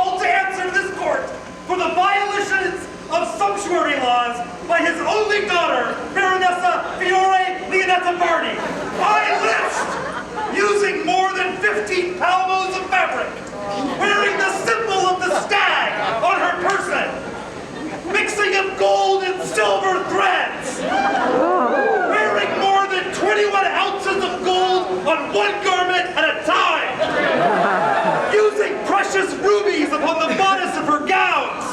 called to answer this court for the violations of sumptuary laws by his only daughter, Baronessa Fiore Leonetta Bardi. I list using more than 15 palmos of fabric, wearing the symbol of the stag on her person, mixing up gold and silver threads, wearing more than 21 ounces of gold on one garment at a time, using precious rubies upon the bodice of her gowns,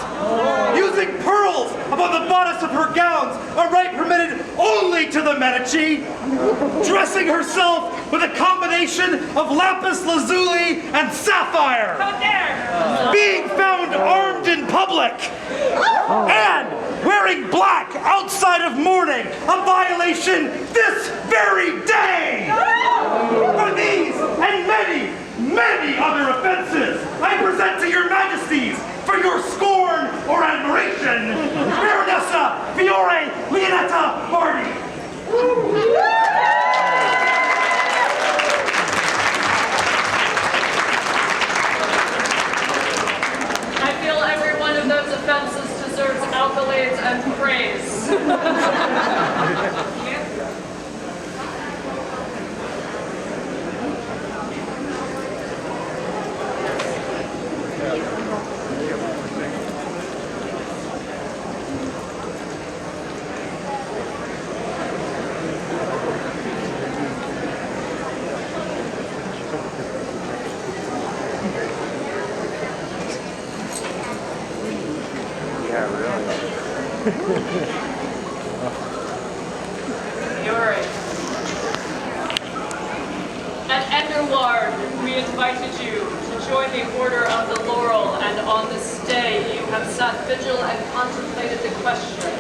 using pearls upon the bodice of her gowns, a right permitted only to the Medici, dressing herself with a combination of lapis lazuli and sapphire, being found armed in public, and wearing black outside of mourning, a violation this very day. For these and many other offenses, I present to your majesties, for your scorn or admiration, Baronessa Fiore Leonetta Bardi. I feel every one of those offenses deserves accolades and praise. Fiore. At Enderward, we invited you to join the Order of the Laurel, and on this day you have sat vigil and contemplated the question.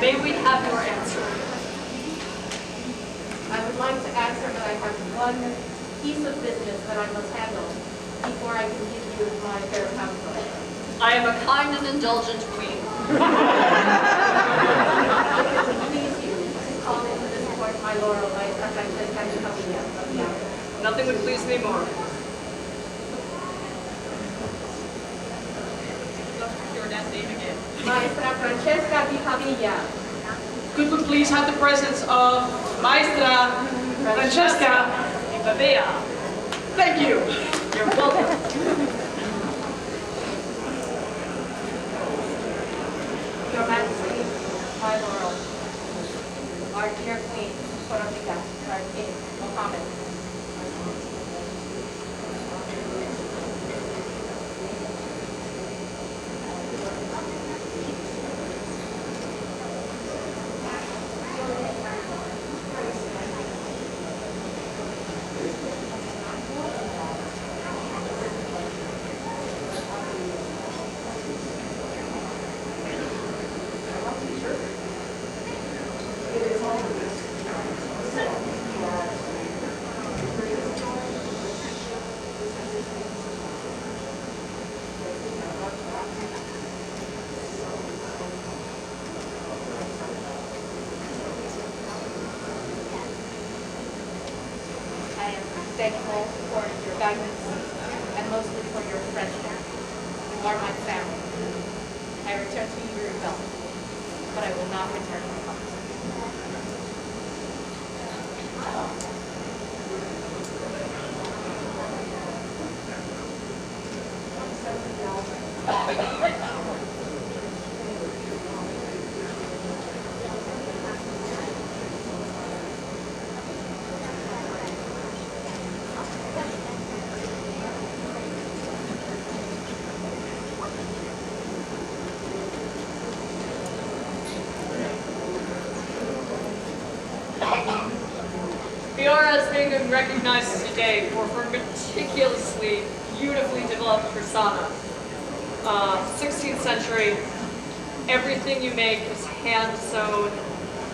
May we have your answer? I would like to answer, but I have one piece of business that I must handle before I can give you my fair counsel. I am a kind and indulgent queen. If it would please you to call into this court my Laurel, as I said, Nothing would please me more. Your name again. Maestra Francesca di Pavia. Could we please have the presence of Maestra Francesca di Pavia? Thank you. You're welcome. Your Majesty, my Laurel, our dear Queen, Coronica, our King, Mohammed. Thankful for your guidance and mostly for your friendship. You are my family. I return to you your belt, but I will not return my heart. Fiora is being recognized today for her meticulously, beautifully developed persona. 16th century, everything you make is hand-sewn,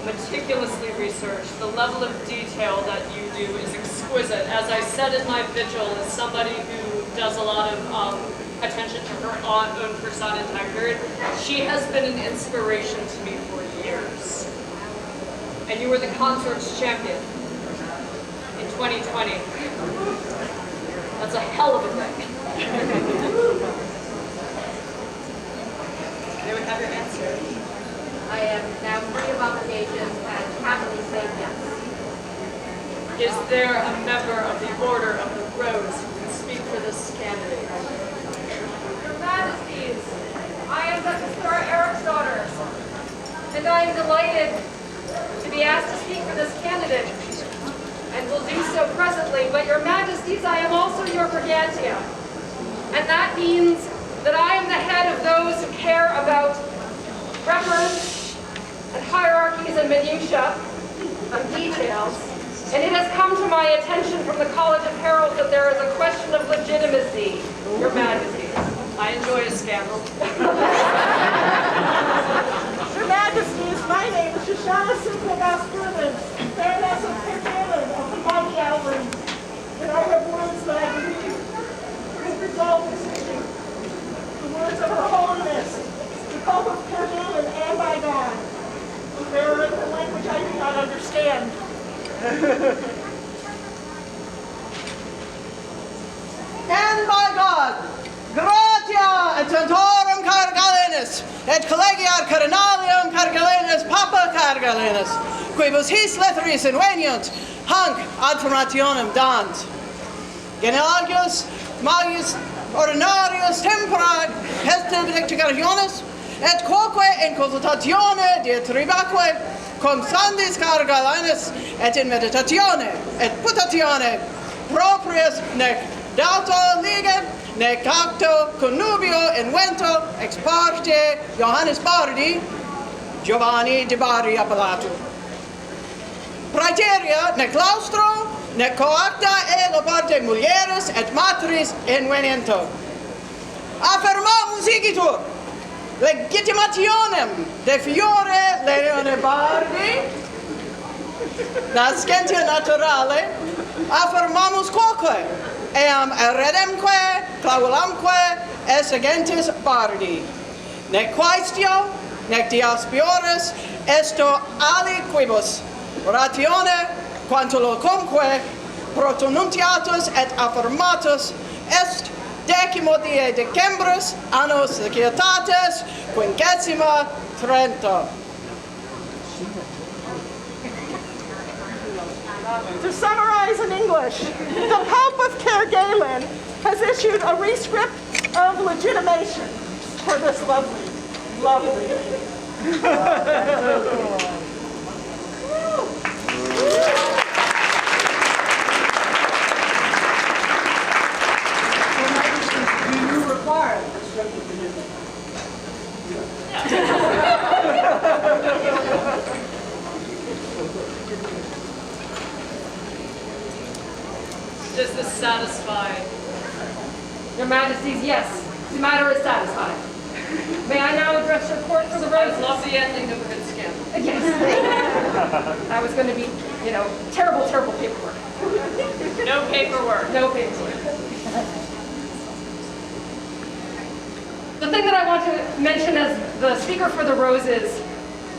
meticulously researched. The level of detail that you do is exquisite. As I said in my vigil, as somebody who does a lot of attention to her own persona in time period, she has been an inspiration to me for years. And you were the consort's champion in 2020. That's a hell of a thing. answered. I am now free of obligations and happily say yes. Is there a member of the Order of the Rose who can speak for this candidate? Your Majesties, I am Duchess Eric's daughter, and I am delighted to be asked to speak for this candidate, and will do so presently. But Your Majesties, I am also your Brigantia, and that means that I am the head of those who care about records and hierarchies and minutiae and details. And it has come to my attention from the College of Heralds that there is a question of legitimacy, Your Majesties. I enjoy a scandal. Your Majesties, my name is Shoshana Simple-Gospurman, Baroness of Kirkhaven of the mighty Outland, and I have words that I believe will resolve this issue. The words of Her Holiness, the Pope of Kirkhaven and by God. They are in the language I do not understand. And by God, gratia et tentorum cargalenus, et collegiar cardinalium cargalenus papa cargalenus, quibus his letheris inveniunt, hanc ad formationem dant. Generagius magis ordinarius tempora hestem dictigationis, et quoque in consultatione diatribaque consandis cargalenus, et in meditatione, et putatione, proprius nec dauto ligem, nec acto connubio invento ex parte Johannes Bardi, Giovanni de Bardi appellatur. Praeterea nec claustro, nec coacta ego parte mulieris et matris inveniento. Affirmamus igitur legitimationem de Fiore Leonetta Bardi, nascentia naturale, affirmamus quoque, eam heredemque, claulamque, es agentis Bardi. Nec quaestio, nec diaspioris, esto aliquibus, ratione, quanto locumque, protonuntiatus et affirmatus, est decimo die decembris, annos societatis, quinquecima Trento. To summarize in English, the Pope of Kerguelen has issued a rescript of legitimation for this lovely lady. Do you require the script of legitimacy? Does this satisfy? Your Majesties, yes, the matter is satisfied. May I now address your court for the I roses? love the ending of a good scandal. Yes. That was going to be, terrible, terrible paperwork. No paperwork. No paperwork. The thing that I want to mention as the speaker for the roses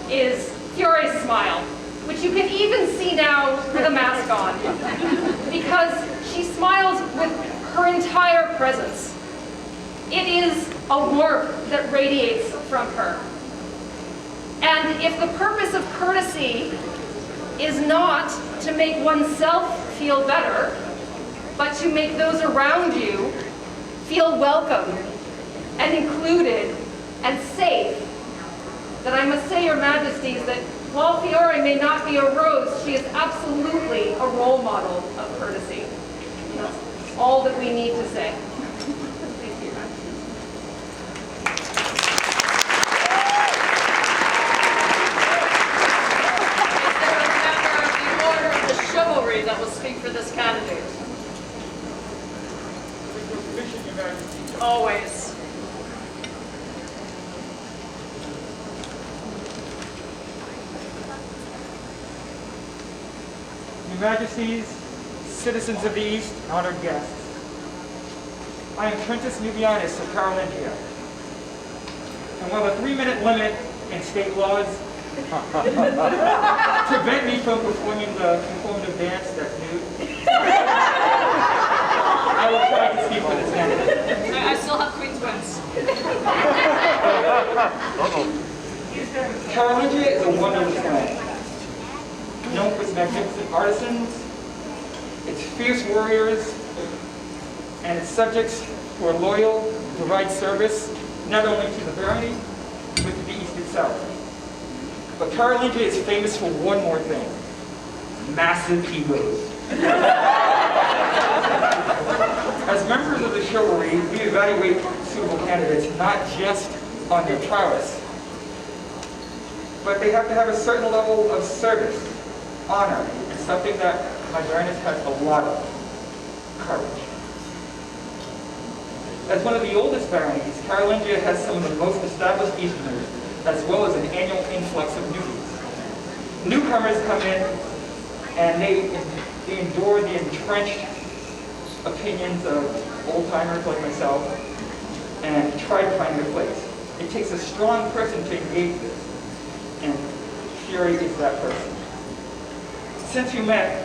is Fiore's smile, which you can even see now with a mask on, because she smiles with her entire presence. It is a warmth that radiates from her. And if the purpose of courtesy is not to make oneself feel better, but to make those around you feel welcome and included and safe, then I must say, Your Majesties, that while Fiore may not be a rose, she is absolutely a role model of courtesy. And that's all that we need to say. Thank you. Chivalry that will speak for this candidate. Always. Your Majesties, citizens of the East, honored guests. I am Quintus Nubianus of Carolingia. And while the 3-minute limit in state laws prevent me from performing the informative dance that's nude, I will try to speak for this candidate. I still have Queen's wins. Carolingia is a wondrous land, known for its magnificent artisans, its fierce warriors, and its subjects who are loyal, provide service not only to the Barony, but to the east itself. But Carolingia is famous for one more thing: massive egos. As members of the chivalry, we evaluate suitable candidates not just on their prowess, but they have to have a certain level of service, honor, and something that my Baroness has a lot of: courage. As one of the oldest baronies, Carolingia has some of the most established Easterners, as well as an annual influx of newbies. Newcomers come in and they endure the entrenched opinions of old-timers like myself and try to find their place. It takes a strong person to engage this, and Fiore is that person. Since we met,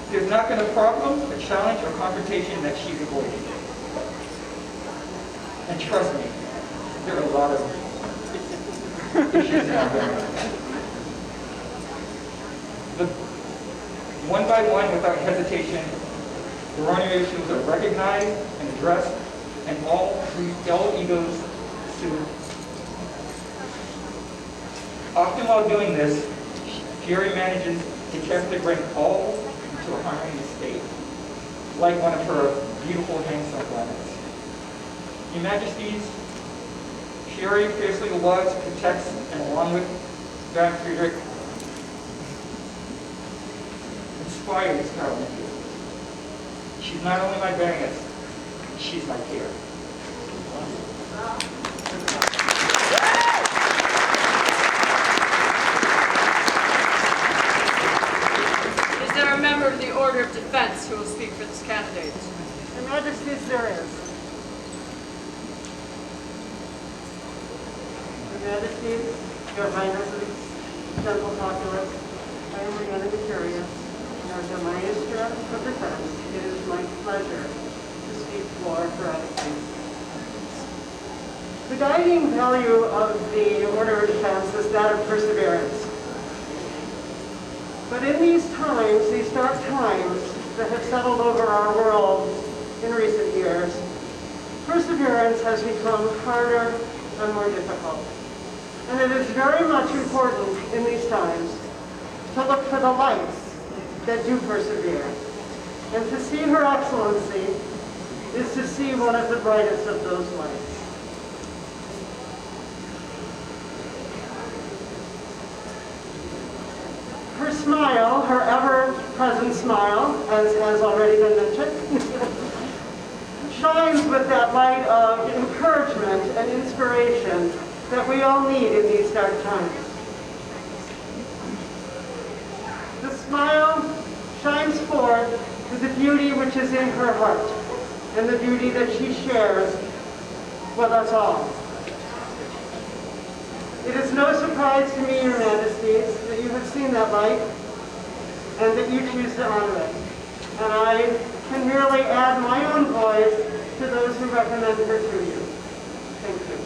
there's not been a problem, a challenge, or confrontation that she's avoided. And trust me, there are a lot of issues in our family. One by one, without hesitation, Barony issues are recognized and addressed, and all egos soothed. Often while doing this, Fiore manages to carefully bring all into a harmonious state, like one of her beautiful handsome planets. Your Majesties, Fiore fiercely loves, protects, and along with Baron Friedrich, inspires Carolingia. She's not only my Baroness, she's my peer. Is there a member of the Order of Defense who will speak for this candidate? Your Majesties, there is. Your Majesties, Your Highnesses, Temple Populace, I am Brianna Mercurius, and as the Maestra of Defense, it is my pleasure to speak for gratitude. The guiding value of the Order of Defense is that of perseverance. But in these times, these dark times that have settled over our world in recent years, perseverance has become harder and more difficult. And it is very much important in these times to look for the lights that do persevere. And to see Her Excellency is to see one of the brightest of those lights. Her smile, her ever-present smile, as has already been mentioned, shines with that light of encouragement and inspiration that we all need in these dark times. The smile shines forth with the beauty which is in her heart and the beauty that she shares with us all. It is no surprise to me, Your Majesties, that you have seen that light and that you choose to honor it. And I can merely add my own voice to those who recommend her to you. Thank you.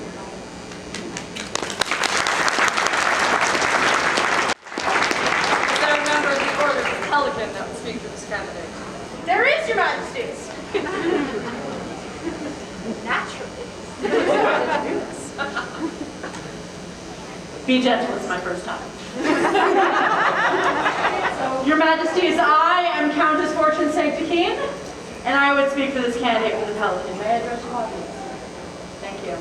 Is there a member of the Order of the Pelican that will speak for this candidate? There is, Your Majesties. Naturally. Be gentle, it's my first time. Your Majesties, I am Countess Fortune Sanctikeen, and I would speak for this candidate for the Pelican. May I address your audience? Thank you.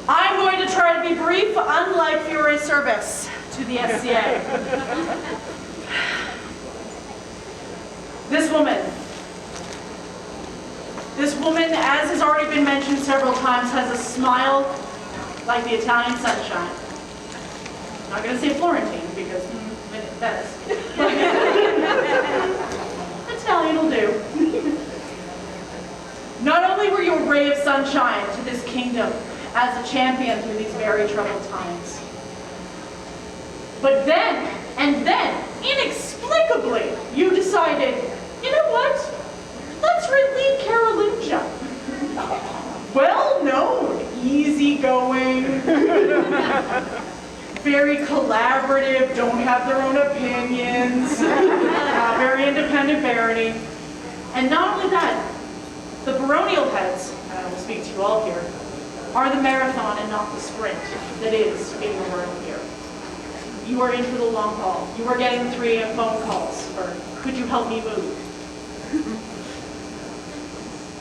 I'm going to try to be brief, unlike Fiore's service to the SCA. This woman, as has already been mentioned several times, has a smile like the Italian sunshine. I'm not going to say Florentine because that's Italian will do. Not only were you a ray of sunshine to this kingdom as a champion through these very troubled times, but then, inexplicably, you decided, you know what? Let's relieve Carolingia. Well, no, easygoing, very collaborative, don't have their own opinions, very independent barony. And not only that, the baronial heads, and I will speak to you all here, are the marathon and not the sprint that is in your room here. You are in for the long haul. You are getting 3 AM phone calls for, could you help me move?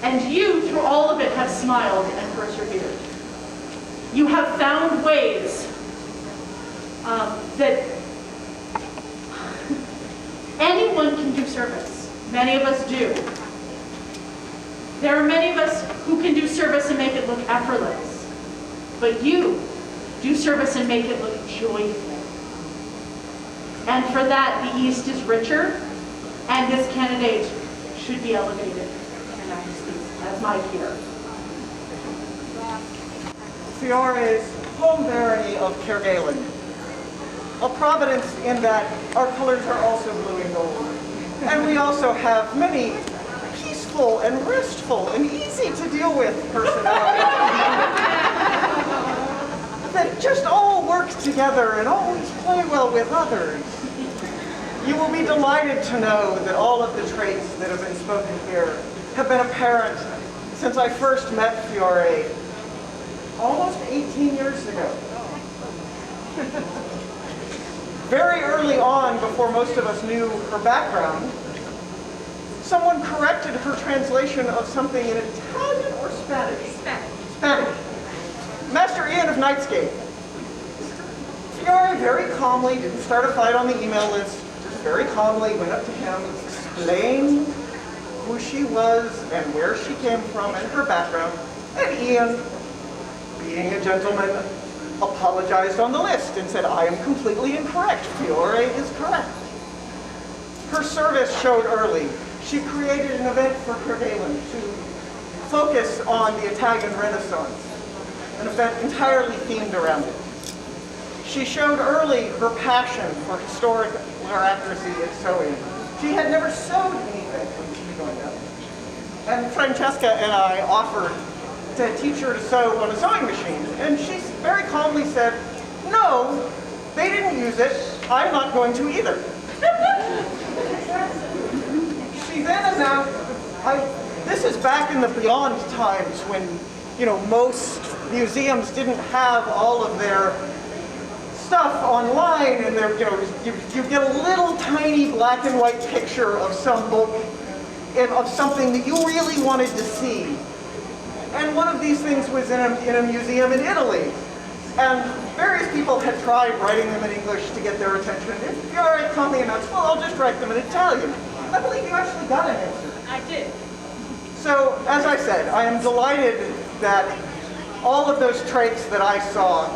And you, through all of it, have smiled and persevered. You have found ways that anyone can do service. Many of us do. There are many of us who can do service and make it look effortless. But you do service and make it look joyful. And for that, the East is richer, and this candidate should be elevated to majesty as my peer. Fiore's home barony of Kerguelen. A providence in that our colors are also blue and gold. And we also have many peaceful and restful and easy to deal with personalities that just all work together and always play well with others. You will be delighted to know that all of the traits that have been spoken here have been apparent since I first met Fiore almost 18 years ago. Very early on, before most of us knew her background, someone corrected her translation of something in Italian or Spanish? Spanish. Master Ian of Knightsgate. Fiore very calmly didn't start a fight on the email list, just very calmly went up to him, explained who she was and where she came from and her background, and Ian, being a gentleman, apologized on the list and said, I am completely incorrect. Fiore is correct. Her service showed early. She created an event for Kerguelen to focus on the Italian Renaissance, an event entirely themed around it. She showed early her passion for historical accuracy in sewing. She had never sewed anything when she joined us. And Francesca and I offered to teach her to sew on a sewing machine. And she very calmly said, no, they didn't use it. I'm not going to either. She then announced, this is back in the beyond times when, most museums didn't have all of their stuff online, and you get a little tiny black and white picture of some book, of something that you really wanted to see. And one of these things was in a museum in Italy. And various people had tried writing them in English to get their attention. And Fiore calmly announced, well, I'll just write them in Italian. I believe you actually got an answer. I did. So, as I said, I am delighted that all of those traits that I saw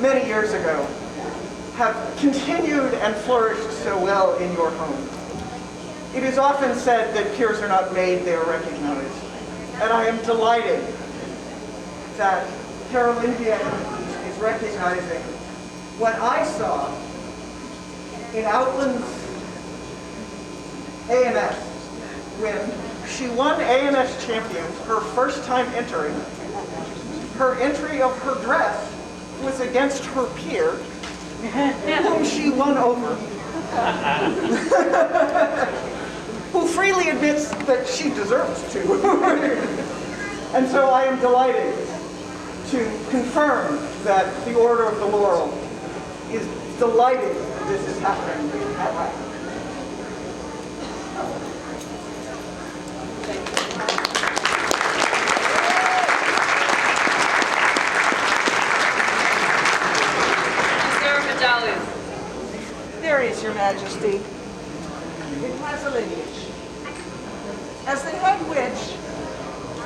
many years ago have continued and flourished so well in your home. It is often said that peers are not made, they are recognized. And I am delighted that Carolingia is recognizing what I saw in Outland's A&S when she won A&S Champions her first time entering. Her entry of her dress was against her peer, whom she won over, who freely admits that she deserves to. And so I am delighted to confirm that the Order of the Laurel is delighted that this is happening at last. There is, Your Majesty. It has a lineage. As the head witch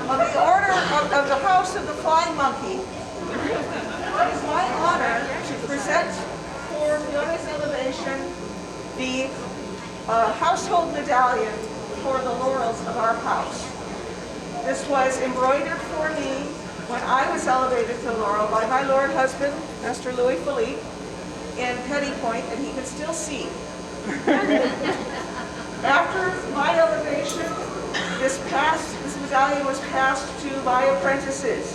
of the Order of the House of the Flying Monkey, it is my honor to present for Fiore's elevation the household medallion for the laurels of our house. This was embroidered for me when I was elevated to laurel by my lord husband, Master Louis Philippe, in Petty Point, and he could still see. After my elevation, this medallion was passed to my apprentices,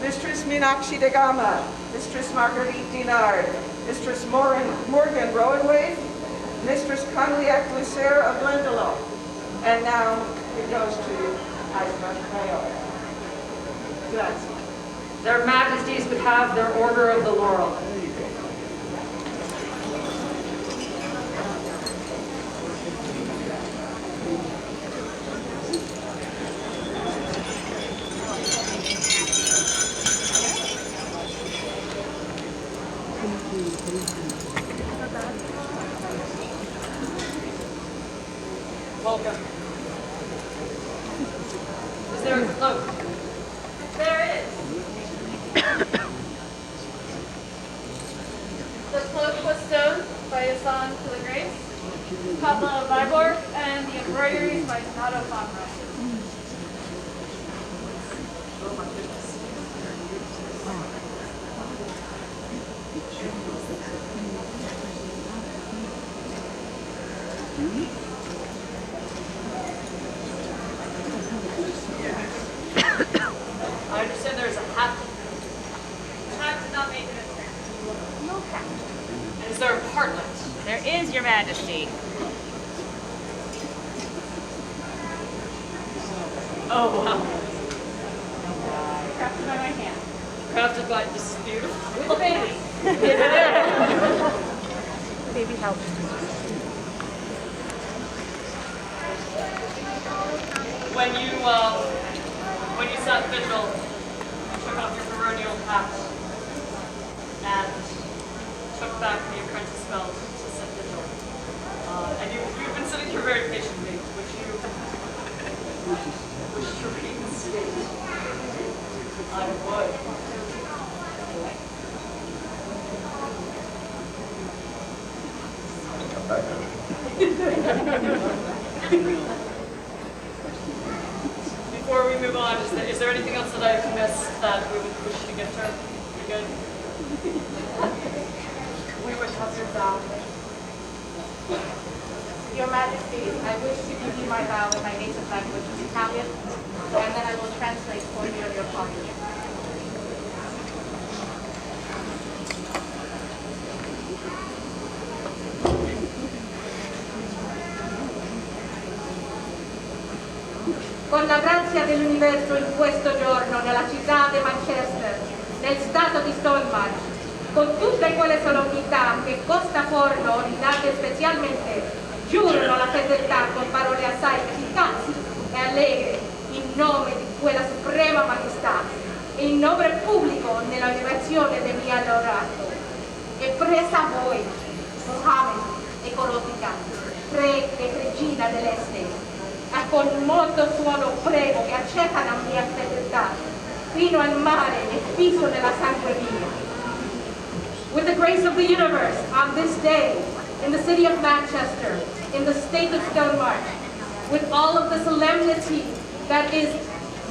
Mistress Meenakshi de Gama, Mistress Marguerite Dinard, Mistress Morgan Rowanwaite, Mistress Conliac Lucer of Glendalough. And now it goes to Aisma Mayor. Grazie. Their Majesties would have their Order of the Laurel. Welcome. Is there a cloak? There is. The cloak was sewn by Yasan to the Grace, Pablo Vibor, and the embroideries by Donato Fabra. Oh my goodness. I understand there's a hat. The hat did not make it. No hat. And is there a partlet? There is, Your Majesty. Oh, wow. Crafted by my hand. Crafted by, this is beautiful. With a baby. Baby help. When you sat vigil, you took off your baronial hat and took back the apprentice spell to sit vigil. And you've been sitting here very patiently. Would you reinstate? I would. Before we move on, is there anything else that I've missed that we would wish to get to? We good? We would have your vow. Your Majesty, I wish to give you my vow in my native language, Italian, and then I will translate for you on your copy. Con la grazia dell'universo in questo giorno nella città di Manchester, nel stato di Stonemarche, con tutte quelle solomità che costaforno ordinate specialmente, giurano la fedeltà con parole assai efficaci e allegre in nome di quella suprema maestà e in nome pubblico nella venerazione del mio adorato. E presa a voi, Mohammed e Corotica, re e regina dell'Este, e con molto suono prego che accettano la mia fedeltà fino al mare e fisso nella sangue mia. With the grace of the universe, on this day, in the city of Manchester, in the state of Stonemarche, with all of the solemnity that is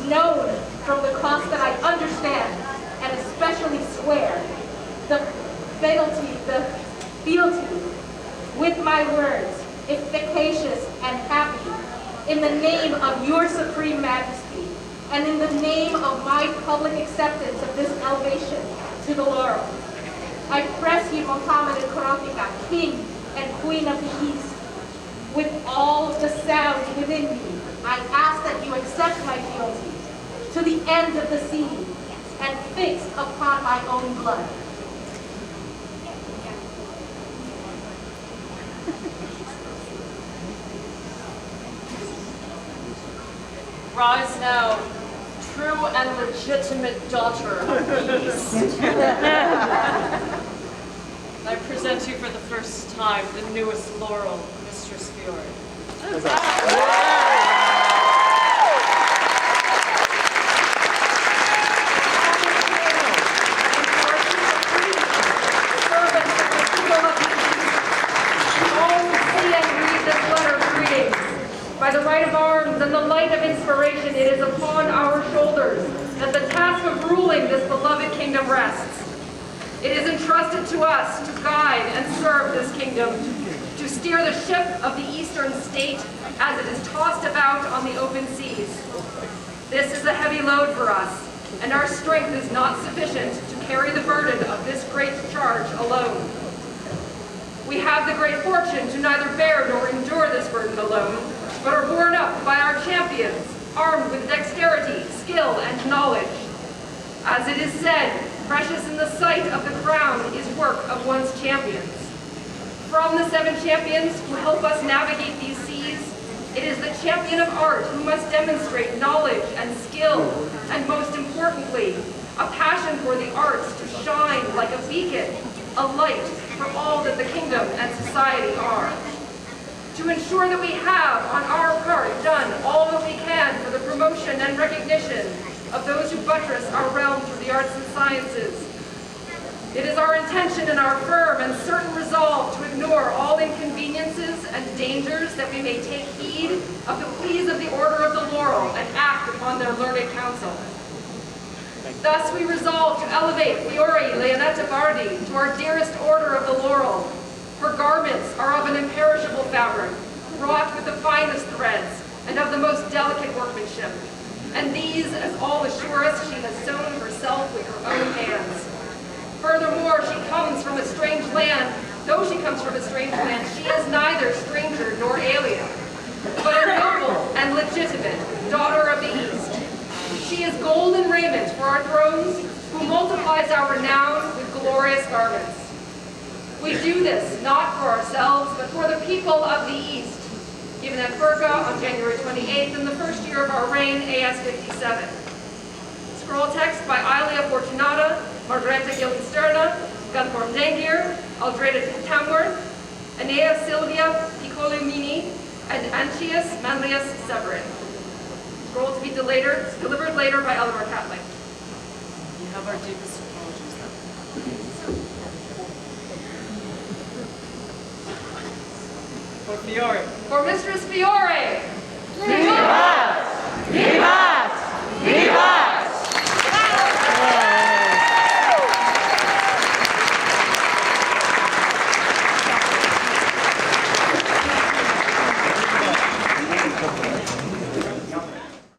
known from the cross that I understand and especially swear, the fidelity, the fealty with my words, efficacious and happy, in the name of your supreme majesty, and in the name of my public acceptance of this elevation to the laurel, I press you, Mohammed and Karatika, King and Queen of the East, with all the sound within me, I ask that you accept my fealty to the end of the sea and fixed upon my own blood. Rise now, true and legitimate daughter of the East. I present you for the first time the newest Laurel, Mistress Fiore. By the right of arms and the light of inspiration, it is upon our shoulders that the task of ruling this beloved kingdom rests. It is entrusted to us to guide and serve this kingdom, to steer the ship of the eastern state as it is tossed about on the open seas. This is a heavy load for us, and our strength is not sufficient to carry the burden of this great charge alone. We have the great fortune to neither bear nor endure this burden alone, but are borne up by our champions, armed with dexterity, skill, and knowledge. As it is said, precious in the sight of the crown is work of one's champions. From the 7 champions who help us navigate these seas, it is the champion of art who must demonstrate knowledge and skill, and most importantly, a passion for the arts to shine like a beacon, a light for all that the kingdom and society are. To ensure that we have, on our part, done all that we can for the promotion and recognition of those who buttress our realm through the arts and sciences. It is our intention and our firm and certain resolve to ignore all inconveniences and dangers that we may take heed of the pleas of the Order of the Laurel and act upon their learned counsel. Thus we resolve to elevate Fiore Leonetta Bardi to our dearest Order of the Laurel. Her garments are of an imperishable fabric, wrought with the finest threads and of the most delicate workmanship. And these, as all assure us, she has sewn herself with her own hands. Furthermore, she comes from a strange land. Though she comes from a strange land, she is neither stranger nor alien, but a noble and legitimate daughter of the East. She is golden raiment for our thrones, who multiplies our renown with glorious garments. We do this not for ourselves, but for the people of the East, given at Birka on January 28th in the first year of our reign, AS 57. Scroll text by Ilia Fortunata, Margareta Gildensterna, Gunform Dengir, Aldrada Tamworth, Anea Silvia Piccolomini, and Antius Manlius Severin. Scroll to be delivered later by Eleanor Catling. You have our deepest apologies then. For Fiore. For Mistress Fiore! Viva! Viva!